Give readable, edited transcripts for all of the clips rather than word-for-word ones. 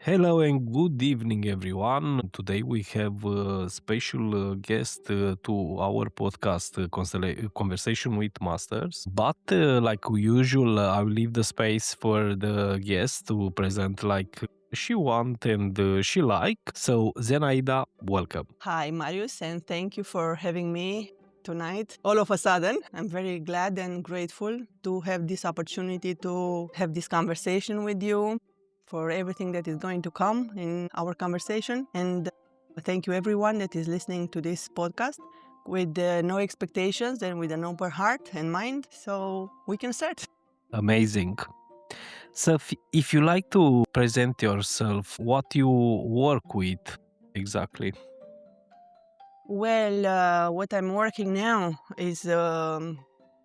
Hello and good evening, everyone. Today we have a special guest to our podcast, Conversation with Masters. But like usual, I'll leave the space for the guest to present like she want and she like. So, Zenaida, welcome. Hi, Marius, and thank you for having me tonight. All of a sudden, I'm very glad and grateful to have this opportunity to have this conversation with you for everything that is going to come in our conversation. And thank you, everyone that is listening to this podcast with no expectations and with an open heart and mind. So we can start. Amazing. So, if you like to present yourself, what you work with exactly? Well, what I'm working now is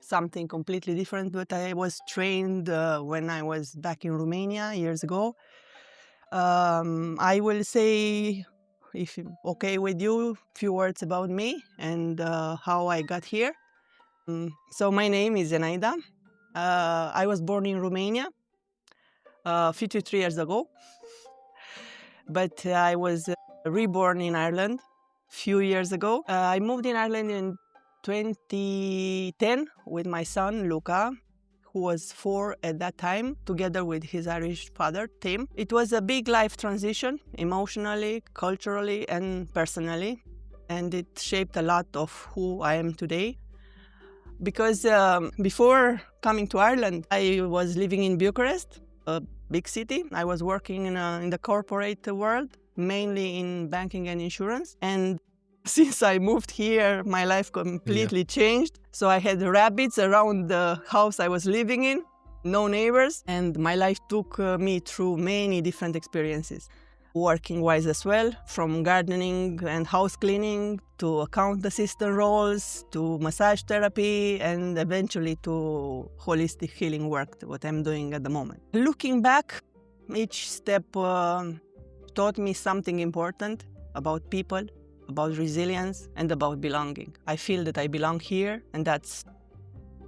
something completely different, but I was trained when I was back in Romania years ago. I will say, if okay with you, a few words about me and how I got here. So my name is Zenaida. I was born in Romania 53 years ago, but I was reborn in Ireland few years ago. I moved in Ireland in 2010 with my son Luca, who was 4 at that time, together with his Irish father Tim. It was a big life transition, emotionally, culturally, and personally, and it shaped a lot of who I am today. Because before coming to Ireland, I was living in Bucharest, a big city. I was working in the corporate world, mainly in banking and insurance. And since I moved here, my life completely changed. So I had rabbits around the house I was living in, no neighbors, and my life took me through many different experiences. Working-wise as well, from gardening and house cleaning to account assistant roles, to massage therapy, and eventually to holistic healing work, what I'm doing at the moment. Looking back, each step taught me something important about people, about resilience, and about belonging. I feel that I belong here, and that's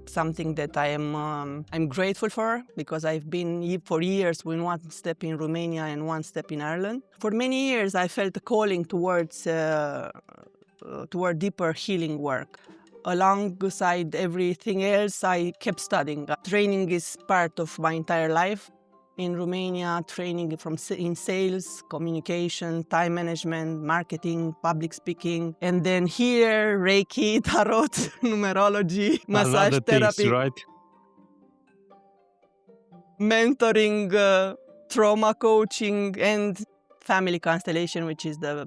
something that I'm grateful for, because I've been for years with one step in Romania and one step in Ireland. For many years, I felt a calling towards toward deeper healing work. Alongside everything else, I kept studying. Training is part of my entire life. In Romania, training in sales, communication, time management, marketing, public speaking. And then here, Reiki, Tarot, numerology, massage therapy, right? mentoring, trauma coaching, and family constellation, which is the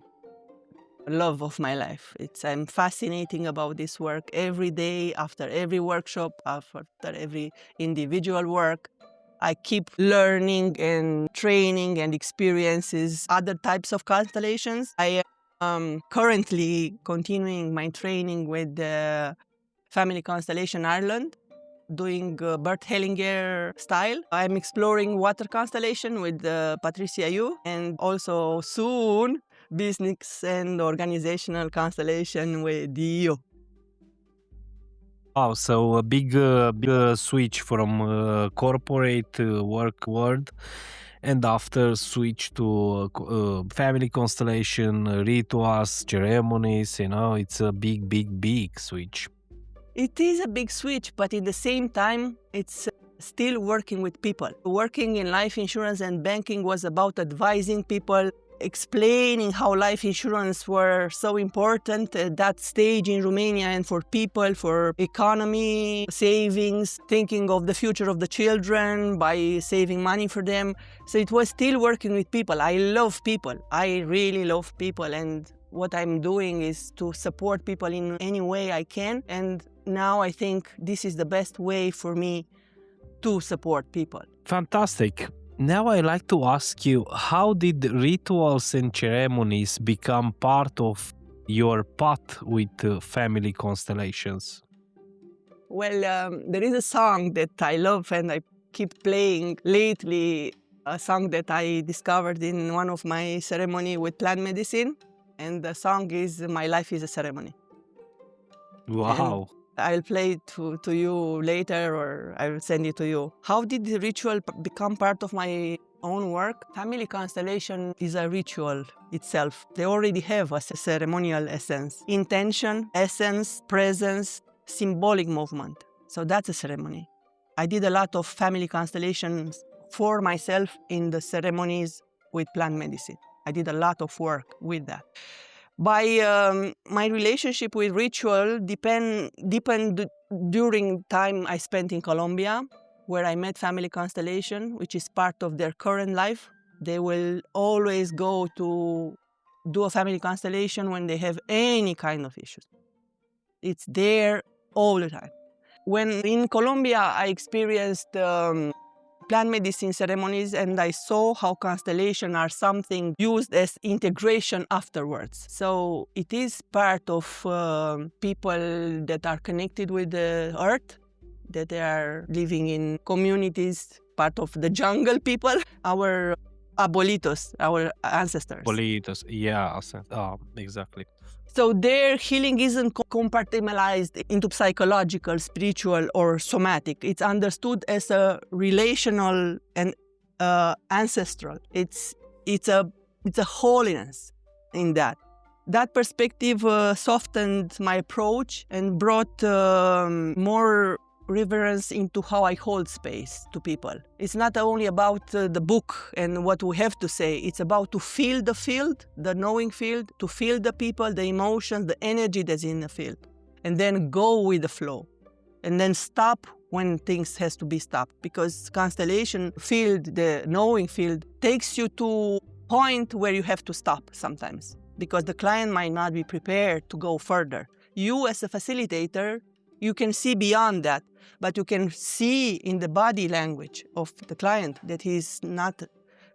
love of my life. I'm fascinating about this work every day, after every workshop, after every individual work. I keep learning and training and experiences other types of constellations. I am currently continuing my training with the Family Constellation Ireland, doing Bert Hellinger style. I'm exploring water constellation with Patricia Yu, and also soon business and organizational constellation with you. Wow, so a big switch from corporate work world, and after switch to family constellation, rituals, ceremonies. It's a big switch. It is a big switch, but at the same time, it's still working with people. Working in life insurance and banking was about advising people, explaining how life insurance were so important at that stage in Romania, and for people, for economy, savings, thinking of the future of the children by saving money for them. So it was still working with people. I love people. I really love people, and what I'm doing is to support people in any way I can. And now I think this is the best way for me to support people. Fantastic. Now I like to ask you, how did rituals and ceremonies become part of your path with family constellations? Well, there is a song that I love and I keep playing lately, a song that I discovered in one of my ceremony with plant medicine. And the song is My Life is a Ceremony. Wow. I'll play it to you later, or I will send it to you. How did the ritual become part of my own work? Family constellation is a ritual itself. They already have a ceremonial essence. Intention, essence, presence, symbolic movement. So that's a ceremony. I did a lot of family constellations for myself in the ceremonies with plant medicine. I did a lot of work with that. My relationship with ritual deepened during time I spent in Colombia, where I met family constellation, which is part of their current life. They will always go to do a family constellation when they have any kind of issues. It's there all the time. When in Colombia, I experienced plant medicine ceremonies, and I saw how constellations are something used as integration afterwards. So it is part of people that are connected with the earth, that they are living in communities, part of the jungle people, our abuelitos, our ancestors. Abuelitos, yeah, exactly. So their healing isn't compartmentalized into psychological, spiritual, or somatic. It's understood as a relational and ancestral. It's a holiness in that. That perspective softened my approach and brought more reverence into how I hold space to people. It's not only about the book and what we have to say. It's about to feel the field, the knowing field, to feel the people, the emotions, the energy that's in the field, and then go with the flow, and then stop when things has to be stopped. Because constellation field, the knowing field, takes you to a point where you have to stop sometimes, because the client might not be prepared to go further. You as a facilitator, you can see beyond that, but you can see in the body language of the client that he's not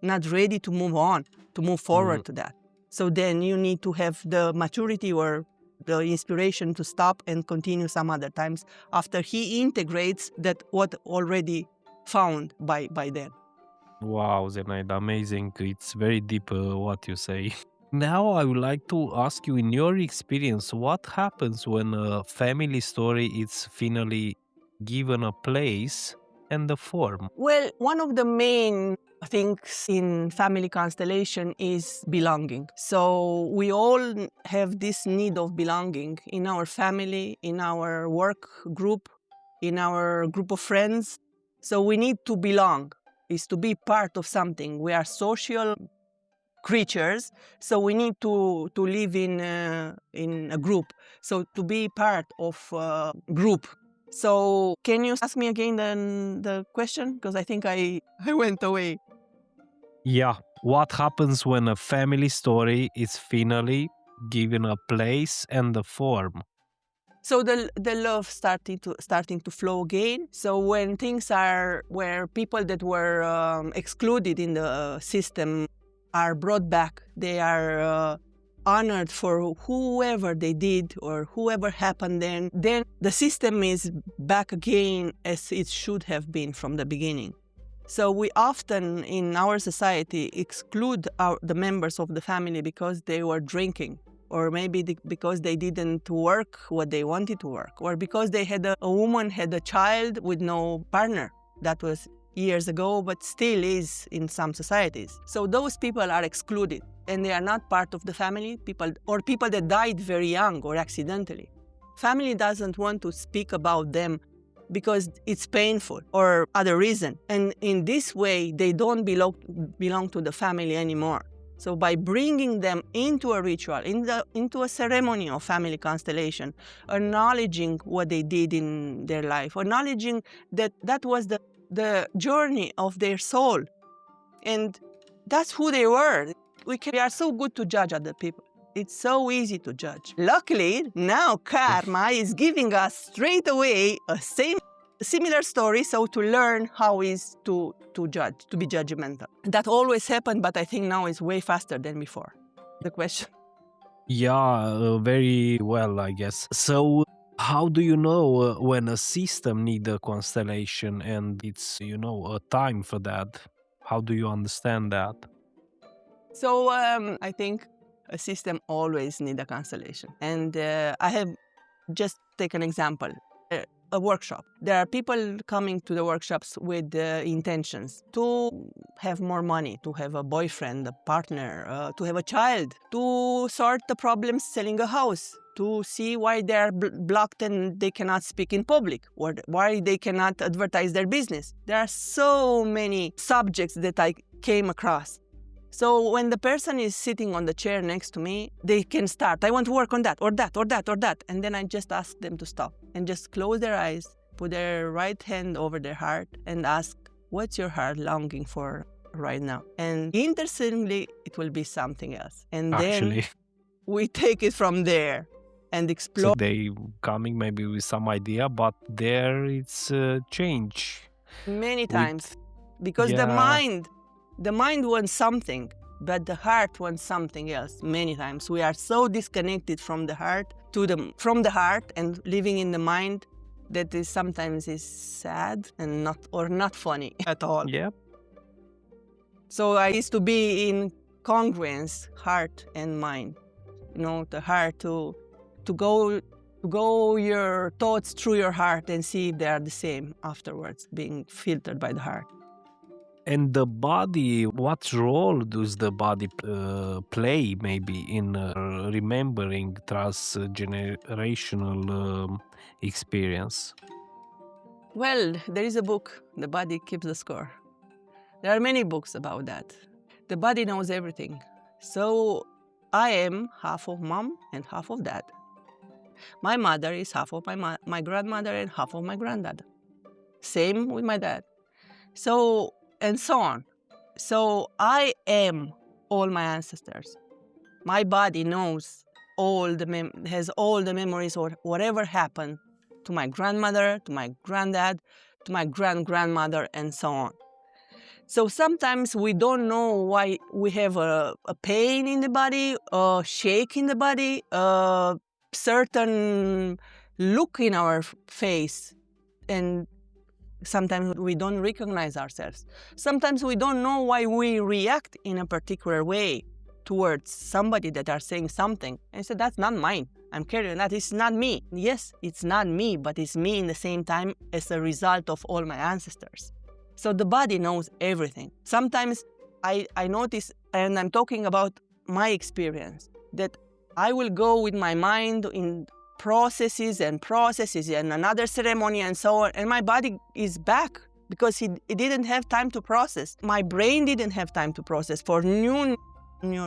ready to move on, to move forward to that. So then you need to have the maturity or the inspiration to stop and continue some other times after he integrates that what already found by then. Wow, Zenaida, amazing. It's very deep what you say. Now I would like to ask you, in your experience, what happens when a family story is finally given a place and a form? Well, one of the main things in family constellation is belonging. So we all have this need of belonging in our family, in our work group, in our group of friends. So we need to belong, is to be part of something. We are social creatures, so we need to live in a group. So to be part of a group. So can you ask me again the question? Because I think I went away. Yeah. What happens when a family story is finally given a place and a form? So the love starting to flow again. So when things are where people that were excluded in the system are brought back, they are honored for whoever they did or whoever happened then the system is back again as it should have been from the beginning. So we often in our society exclude the members of the family because they were drinking, or maybe because they didn't work what they wanted to work, or because they had a woman had a child with no partner. That was years ago, but still is in some societies. So those people are excluded, and they are not part of the family, people that died very young or accidentally. Family doesn't want to speak about them because it's painful or other reason. And in this way, they don't belong to the family anymore. So by bringing them into a ritual, into a ceremony of family constellation, acknowledging what they did in their life, acknowledging that was the journey of their soul, and that's who they were. We are so good to judge other people. It's so easy to judge. Luckily, now karma is giving us straight away a similar story, so to learn how is to judge, to be judgmental. That always happened, but I think now it's way faster than before. The question. Yeah, very well, I guess. So how do you know when a system needs a constellation and it's, a time for that? How do you understand that? So I think a system always needs a constellation. And I have just take an example. a workshop. There are people coming to the workshops with intentions to have more money, to have a boyfriend, a partner, to have a child, to sort the problems selling a house, to see why they are blocked and they cannot speak in public, or why they cannot advertise their business. There are so many subjects that I came across. So when the person is sitting on the chair next to me, they can start, I want to work on that, or that, or that, or that. And then I just ask them to stop and just close their eyes, put their right hand over their heart and ask, what's your heart longing for right now? And interestingly, it will be something else. And then we take it from there and explore. So they coming maybe with some idea, but there it's change. Many times. Because the mind wants something, but the heart wants something else. Many times we are so disconnected from the heart from the heart and living in the mind that is sometimes is sad and not funny at all. Yep. So I used to be in congruence, heart and mind. The heart to go your thoughts through your heart and see if they are the same afterwards, being filtered by the heart. And the body, what role does the body play maybe in remembering transgenerational experience? Well, there is a book, The Body Keeps the Score. There are many books about that. The body knows everything. So I am half of mom and half of dad. My mother is half of my grandmother and half of my granddad. Same with my dad. So, and so on. So I am all my ancestors. My body knows has all the memories or whatever happened to my grandmother, to my granddad, to my grandmother, and so on. So sometimes we don't know why we have a pain in the body, a shake in the body, a certain look in our face, and sometimes we don't recognize ourselves. Sometimes we don't know why we react in a particular way towards somebody that are saying something. And say, that's not mine. I'm carrying that. It's not me. Yes, it's not me, but it's me in the same time as a result of all my ancestors. So the body knows everything. Sometimes I notice, and I'm talking about my experience, that I will go with my mind in processes and another ceremony and so on, and my body is back because it didn't have time to process. My brain didn't have time to process for new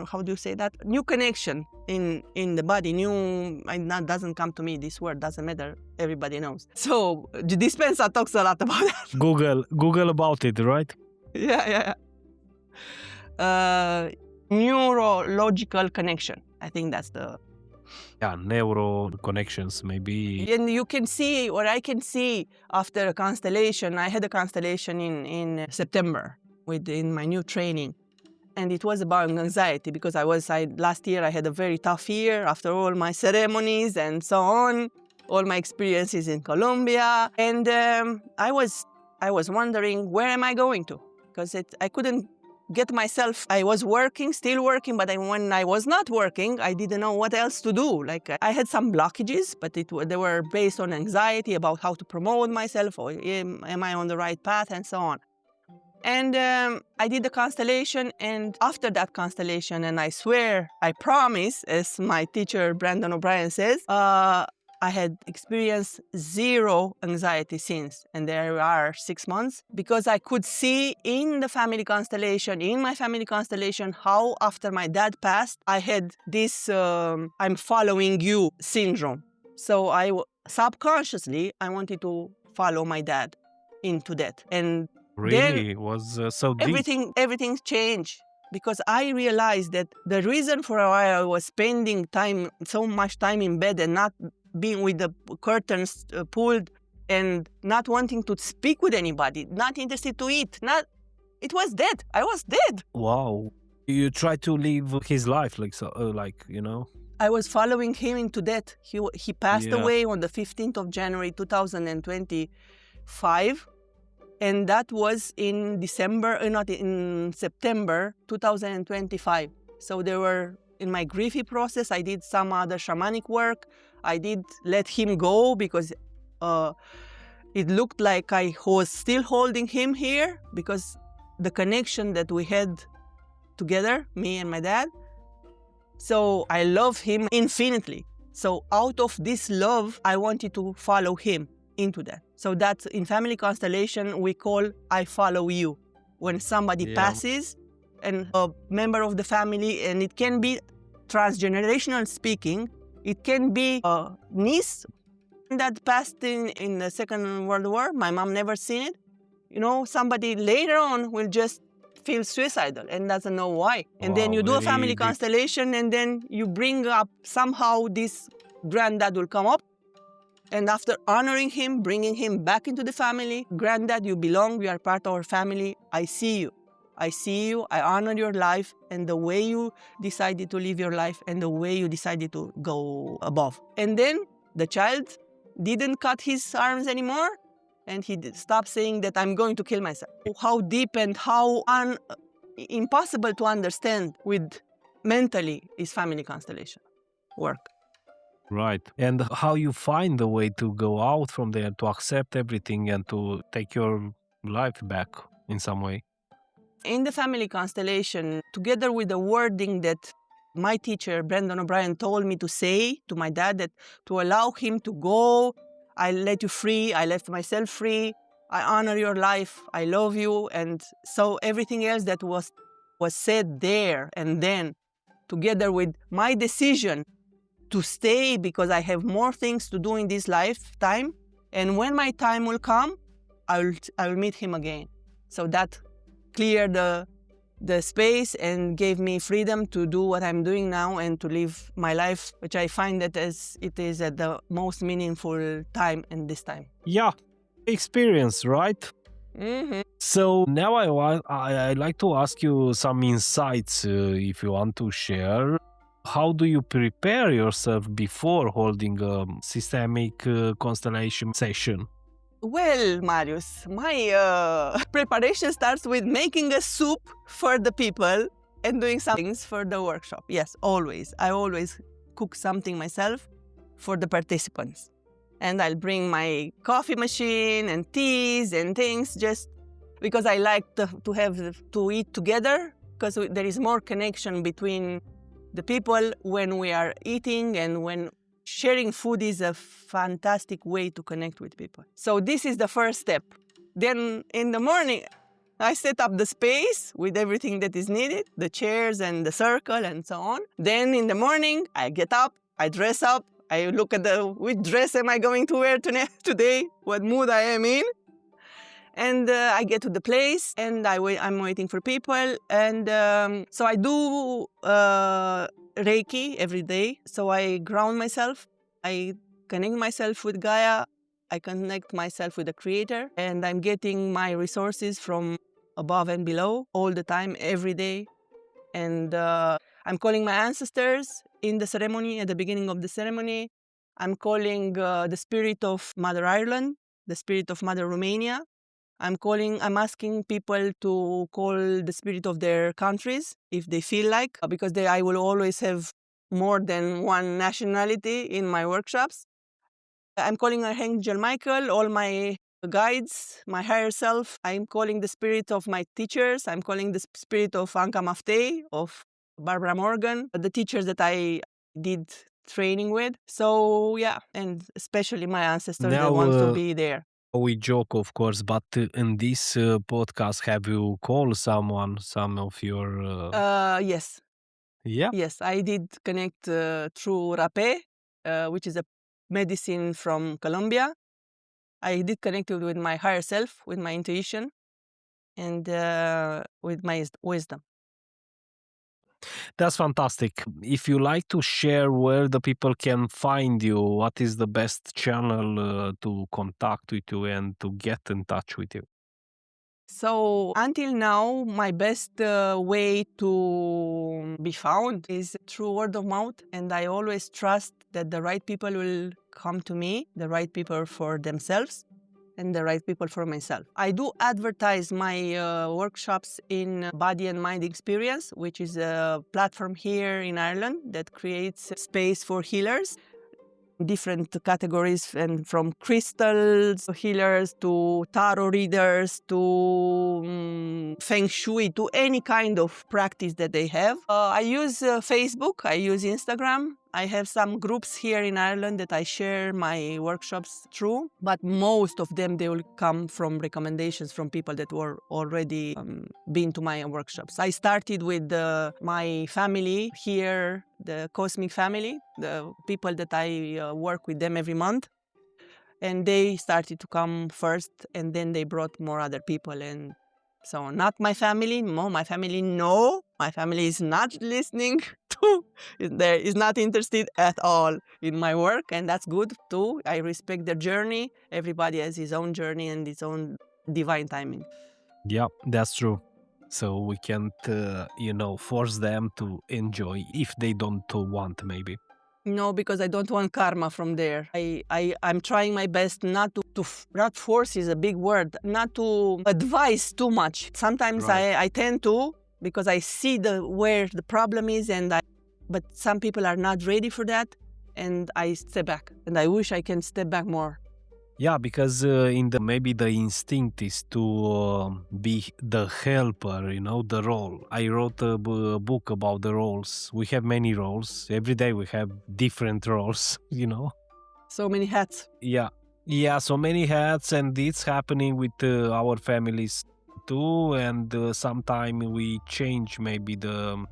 how do you say that? New connection in the body. That doesn't come to me. This word doesn't matter. Everybody knows. So Dispenza talks a lot about that. Google about it, right? Yeah. Neurological connection. I think that's the... Yeah, neuro connections maybe. And you can see, or I can see after a constellation. I had a constellation in September in my new training. And it was about anxiety because last year I had a very tough year after all my ceremonies and so on, all my experiences in Colombia. And I was wondering, where am I going to? Because I couldn't get myself. I was still working, but when I was not working, I didn't know what else to do. Like I had some blockages, but they were based on anxiety about how to promote myself, or am I on the right path, and so on. And I did the constellation, and after that constellation, and I promise, as my teacher Brandon O'Brien says, I had experienced zero anxiety since, and there are 6 months, because I could see in my family constellation, how after my dad passed, I had this I'm following you syndrome. So subconsciously, I wanted to follow my dad into that. And really, it was so deep. Everything changed, because I realized that the reason for why I was spending so much time in bed and not being with the curtains pulled and not wanting to speak with anybody, not interested to eat, it was dead. I was dead. Wow. You tried to live his life I was following him into death. He passed away on the 15th of January 2025. And that was in September 2025. So in my grievy process, I did some other shamanic work. I did let him go because It looked like I was still holding him here because the connection that we had together, me and my dad. So I love him infinitely. So out of this love, I wanted to follow him into that. So that's in family constellation, we call I follow you. When somebody passes and a member of the family, and it can be transgenerational speaking, it can be a niece that passed in the Second World War. My mom never seen it. You know, somebody later on will just feel suicidal and doesn't know why. And then you do a family constellation, and then you bring up somehow this granddad will come up. And after honoring him, bringing him back into the family, granddad, you belong, you are part of our family. I see you. I see you, I honor your life and the way you decided to live your life and the way you decided to go above. And then the child didn't cut his arms anymore, and he stopped saying that I'm going to kill myself. How deep and how impossible to understand with mentally is family constellation work. Right. And how you find the way to go out from there, to accept everything and to take your life back in some way? In the family constellation, together with the wording that my teacher, Brendan O'Brien, told me to say to my dad, that to allow him to go, I let you free, I left myself free, I honor your life, I love you. And so everything else that was said there and then, together with my decision to stay because I have more things to do in this lifetime, and when my time will come, I will meet him again. So that cleared the space and gave me freedom to do what I'm doing now and to live my life, which I find that as it is at the most meaningful time in this time. Yeah, experience, right? Mm-hmm. So now I like to ask you some insights if you want to share. How do you prepare yourself before holding a systemic constellation session? Well, Marius, my preparation starts with making a soup for the people and doing some things for the workshop. Yes, always. I always cook something myself for the participants. And I'll bring my coffee machine and teas and things just because I like to eat together, because there is more connection between the people when we are eating, and when sharing food is a fantastic way to connect with people. So this is the first step. Then in the morning, I set up the space with everything that is needed, the chairs and the circle and so on. Then in the morning, I get up, I dress up, I look at which dress am I going to wear today, what mood I am in. And I get to the place and I'm waiting for people. And so I do Reiki every day. So I ground myself. I connect myself with Gaia. I connect myself with the Creator. And I'm getting my resources from above and below all the time, every day. And I'm calling my ancestors in the ceremony, at the beginning of the ceremony. I'm calling the spirit of Mother Ireland, the spirit of Mother Romania. I'm asking people to call the spirit of their countries if they feel like, because I will always have more than one nationality in my workshops. I'm calling Archangel Michael, all my guides, my higher self. I'm calling the spirit of my teachers. I'm calling the spirit of Anka Maftei, of Barbara Morgan, the teachers that I did training with. So yeah, and especially my ancestors that want to be there. We joke, of course, but in this podcast, have you called some of your... Yes. Yeah? Yes, I did connect through rapé, which is a medicine from Colombia. I did connect with my higher self, with my intuition, and with my wisdom. That's fantastic. If you like to share where the people can find you, what is the best channel to contact with you and to get in touch with you? So until now, my best way to be found is through word of mouth. And I always trust that the right people will come to me, the right people for themselves, and the right people for myself. I do advertise my workshops in Body and Mind Experience, which is a platform here in Ireland that creates space for healers. different categories, and from crystals healers to tarot readers to feng shui to any kind of practice that they have. I use Facebook, I use Instagram. I have some groups here in Ireland that I share my workshops through, but most of them, they will come from recommendations from people that were already been to my workshops. I started with my family here, the Cosmic family, the people that I work with them every month. And they started to come first, and then they brought more other people. And so not my family, no, my family is not listening to, is not interested at all in my work, and that's good too. I respect their journey. Everybody has his own journey and his own divine timing. Yeah, that's true. So we can't, force them to enjoy if they don't want, maybe. No, because I don't want karma from there. I'm trying my best not not force is a big word, not to advise too much. Sometimes Right. I tend to, because I see where the problem is, but some people are not ready for that, and I step back, and I wish I can step back more. Yeah, because maybe the instinct is to be the helper, the role. I wrote a book about the roles. We have many roles. Every day we have different roles, So many hats. Yeah, so many hats, and it's happening with our families too. And sometimes we change maybe the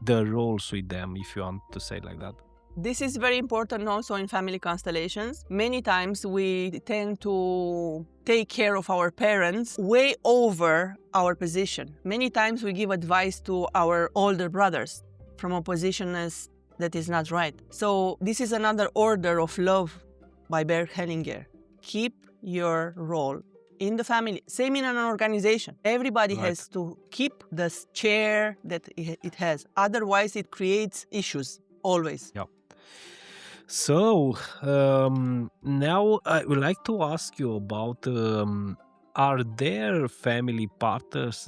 roles with them, if you want to say like that. This is very important also in family constellations. Many times we tend to take care of our parents way over our position. Many times we give advice to our older brothers from a position that is not right. So this is another order of love by Bert Hellinger. Keep your role in the family. Same in an organization. Everybody Right. has to keep the chair that it has. Otherwise it creates issues, always. Yeah. So now I would like to ask you about are there family patterns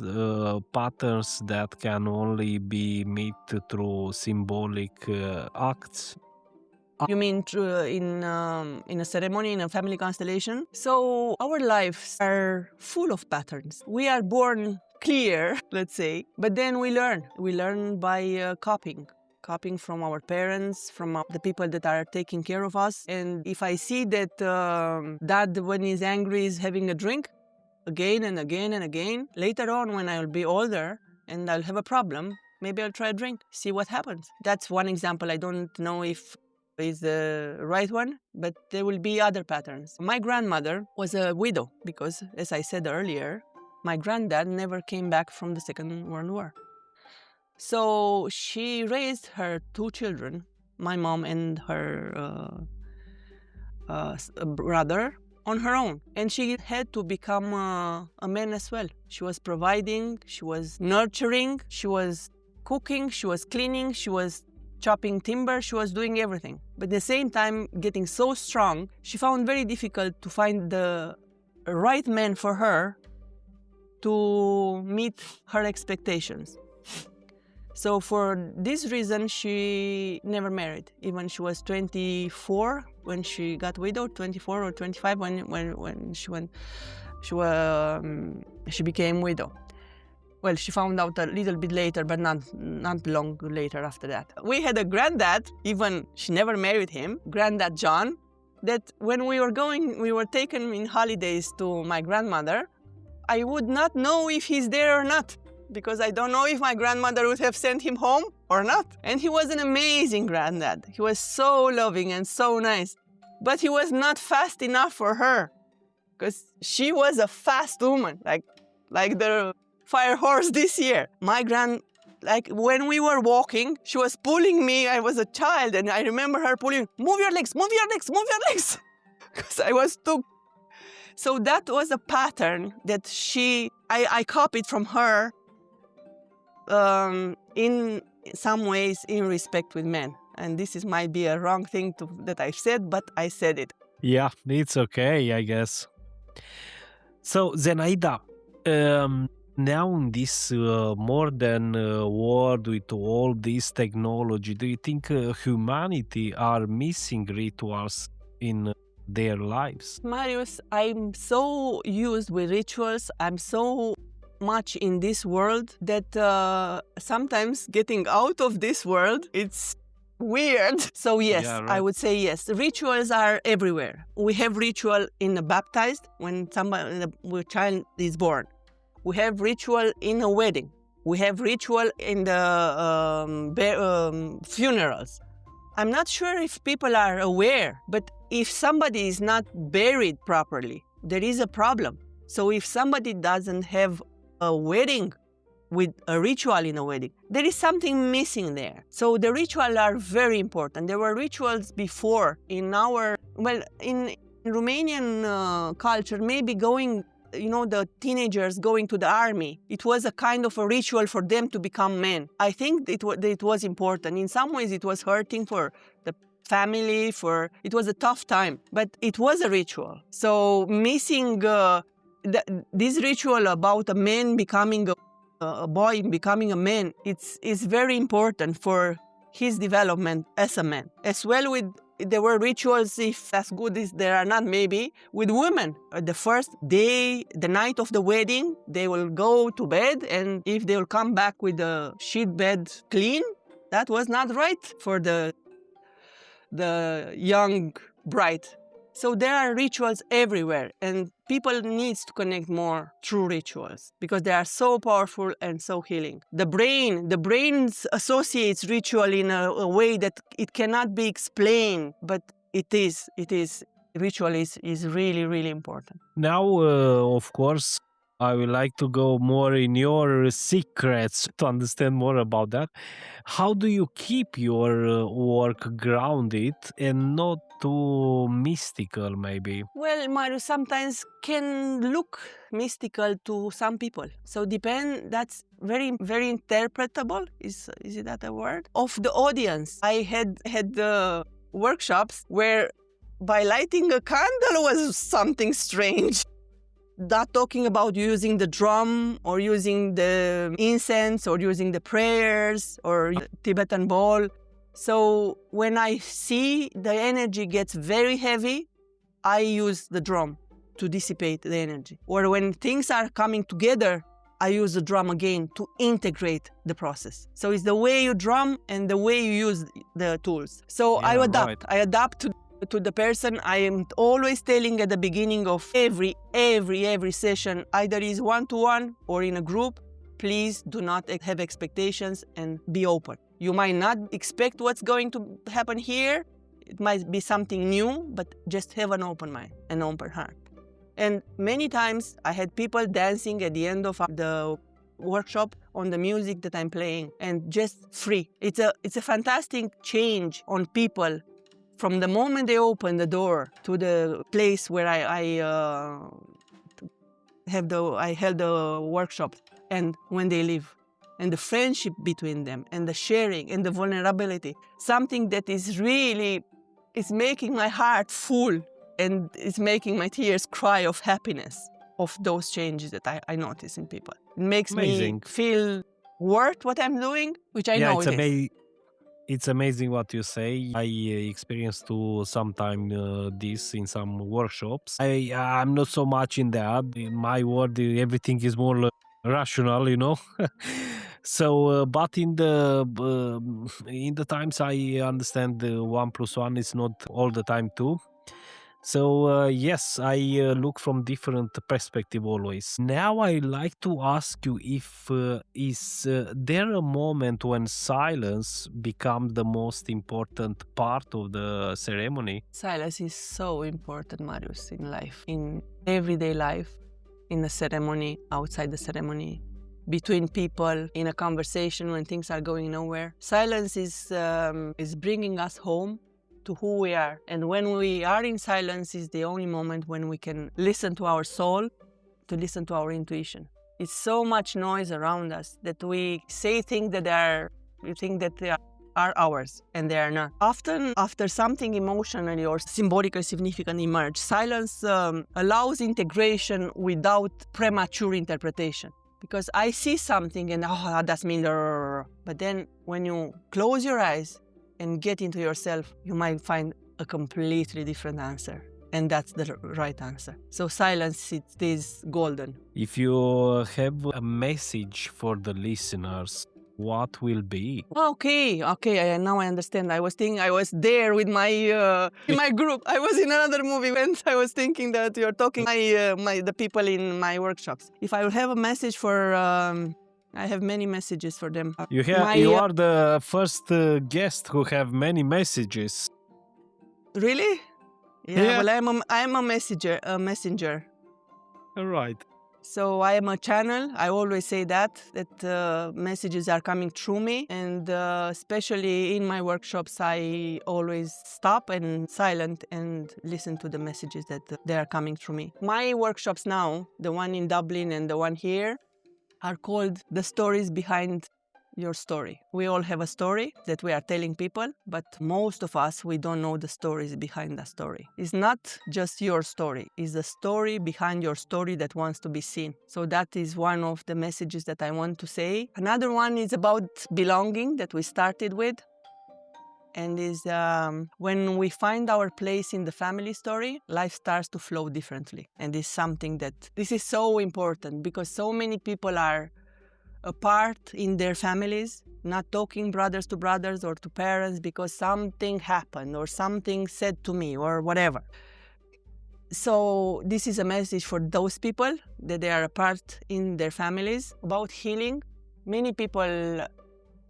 that can only be met through symbolic acts? You mean in a ceremony, in a family constellation? So our lives are full of patterns. We are born clear, let's say, but then we learn. We learn by copying from our parents, from the people that are taking care of us. And if I see that dad, when he's angry, is having a drink again and again and again, later on when I'll be older and I'll have a problem, maybe I'll try a drink, see what happens. That's one example. I don't know if is the right one, but there will be other patterns. My grandmother was a widow because, as I said earlier, my granddad never came back from the Second World War. So she raised her two children, my mom and her brother, on her own. And she had to become a man as well. She was providing, she was nurturing, she was cooking, she was cleaning, she was chopping timber, she was doing everything. But at the same time, getting so strong, she found very difficult to find the right man for her to meet her expectations. So for this reason, she never married. Even she was 24 when she got widowed, 24 or 25 when she became widow. Well, she found out a little bit later, but not long later after that. We had a granddad, even she never married him, Granddad John, that when we were taken in holidays to my grandmother, I would not know if he's there or not, because I don't know if my grandmother would have sent him home or not. And he was an amazing granddad. He was so loving and so nice. But he was not fast enough for her, because she was a fast woman, like the fire horse this year. When we were walking, she was pulling me. I was a child, and I remember her pulling, move your legs, move your legs, move your legs. Because I was too. So that was a pattern that I copied from her in some ways in respect with men. And this might be a wrong thing that I said, but I said it. Yeah, it's okay, I guess. So, Zenaida, Now in this modern world with all this technology, do you think humanity are missing rituals in their lives? Marius, I'm so used with rituals. I'm so much in this world that sometimes getting out of this world, it's weird. So yes, Yeah, I right. would say yes. Rituals are everywhere. We have ritual in the baptized when somebody, the child is born. We have ritual in a wedding. We have ritual in the funerals. I'm not sure if people are aware, but if somebody is not buried properly, there is a problem. So if somebody doesn't have a wedding with a ritual in a wedding, there is something missing there. So the rituals are very important. There were rituals before in in Romanian culture, maybe going, the teenagers going to the army. It was a kind of a ritual for them to become men. I think it was important. In some ways, it was hurting for the family, it was a tough time, but it was a ritual. So missing this ritual about a man becoming a boy becoming a man, it's very important for his development as a man. As well with there were rituals, if as good as there are not, maybe with women. The first day, the night of the wedding, they will go to bed, and if they will come back with the sheet bed clean, that was not right for the young bride. So there are rituals everywhere, and people need to connect more through rituals because they are so powerful and so healing. The brain associates ritual in a way that it cannot be explained, but it is. Ritual is really, really important. Now, of course, I would like to go more in your secrets to understand more about that. How do you keep your work grounded and not too mystical, maybe? Well, Mario, sometimes can look mystical to some people. So that's very, very interpretable. Is it that a word? Of the audience. I had workshops where by lighting a candle was something strange. Not talking about using the drum or using the incense or using the prayers or Tibetan bowl. So when I see the energy gets very heavy, I use the drum to dissipate the energy. Or when things are coming together, I use the drum again to integrate the process. So it's the way you drum and the way you use the tools. So Yeah, I adapt. right. I adapt to the person. I am always telling at the beginning of every session, either is one-to-one or in a group, please do not have expectations and be open. You might not expect what's going to happen here. It might be something new, but just have an open mind, an open heart. And many times I had people dancing at the end of the workshop on the music that I'm playing and just free. It's a fantastic change on people from the moment they open the door to the place where I held the workshop and when they leave. And the friendship between them and the sharing and the vulnerability. Something that is really, it's making my heart full and it's making my tears cry of happiness of those changes that I notice in people. It makes Amazing. me feel worth what I'm doing, which I know it's it is. It's amazing what you say. I experienced to sometime this in some workshops. I'm not so much in that. In my world, everything is more rational, So, but in the times I understand the 1+1 is not all the time two. So yes, I look from different perspective always. Now I like to ask you if is there a moment when silence becomes the most important part of the ceremony? Silence is so important, Marius, in life, in everyday life, in the ceremony, outside the ceremony, between people, in a conversation when things are going nowhere. Silence is bringing us home to who we are. And when we are in silence is the only moment when we can listen to our soul, to listen to our intuition. It's so much noise around us that we say things that we think that they are ours, and they are not. Often, after something emotionally or symbolic or significant emerge, silence allows integration without premature interpretation. because I see something and that's me. But then when you close your eyes and get into yourself, you might find a completely different answer. And that's the right answer. So silence, it is golden. If you have a message for the listeners, what will be? Okay, now I understand. I was thinking I was there with my in my group. I was in another movie and I was thinking that you're talking the people in my workshops. If I will have a message for I have many messages for them. You are the first guest who have many messages. Really? Yeah. Well, I am a messenger. All right. So I am a channel. I always say that messages are coming through me, and especially in my workshops, I always stop and silent and listen to the messages that they are coming through me. My workshops now, the one in Dublin and the one here, are called The Stories Behind Your Story. We all have a story that we are telling people, but most of us, we don't know the stories behind the story. It's not just your story, it's the story behind your story that wants to be seen. So that is one of the messages that I want to say. Another one is about belonging that we started with. And is when we find our place in the family story, life starts to flow differently. And it's something this is so important because so many people are apart in their families, not talking brothers to brothers or to parents because something happened or something said to me or whatever. So this is a message for those people that they are apart in their families. About healing, many people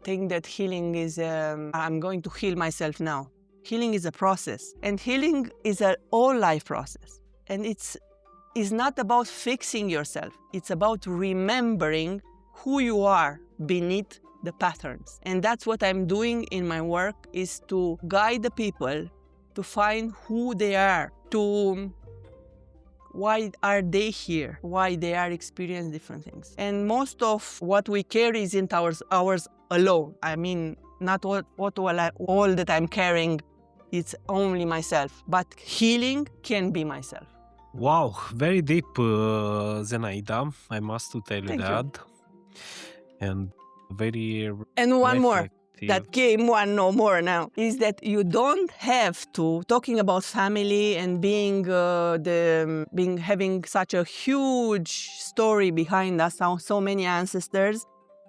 think that healing is, I'm going to heal myself now. Healing is a process, and healing is an all-life process. And it's not about fixing yourself. It's about remembering who you are beneath the patterns. And that's what I'm doing in my work, is to guide the people to find who they are, why are they here, why they are experiencing different things. And most of what we carry isn't ours alone. I mean, not all that I'm carrying, it's only myself. But healing can be myself. Wow, very deep, Zenaida. I must tell you that. And very and one more that came one no more now is that you don't have to talking about family and being having such a huge story behind us, so many ancestors,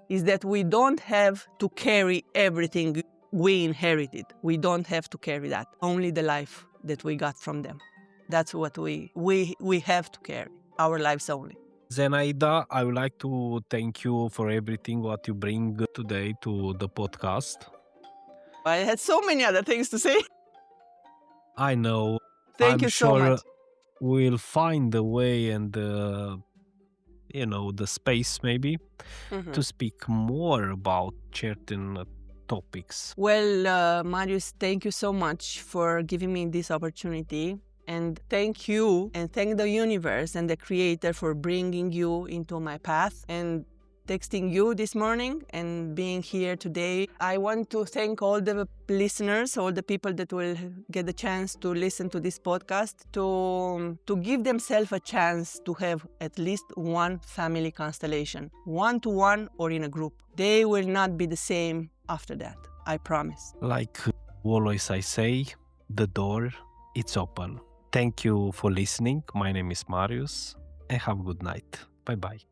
is that we don't have to carry everything we inherited. We don't have to carry that, only the life that we got from them. That's what we have to carry, our lives only. Zenaida, I would like to thank you for everything what you bring today to the podcast. I had so many other things to say. I know. Thank you so much. We'll find a way and the space maybe to speak more about certain topics. Well, Marius, thank you so much for giving me this opportunity. And thank you and thank the universe and the creator for bringing you into my path and texting you this morning and being here today. I want to thank all the listeners, all the people that will get the chance to listen to this podcast, to give themselves a chance to have at least one family constellation, one-to-one or in a group. They will not be the same after that, I promise. Like always I say, the door, it's open. Thank you for listening. My name is Marius and have a good night. Bye-bye.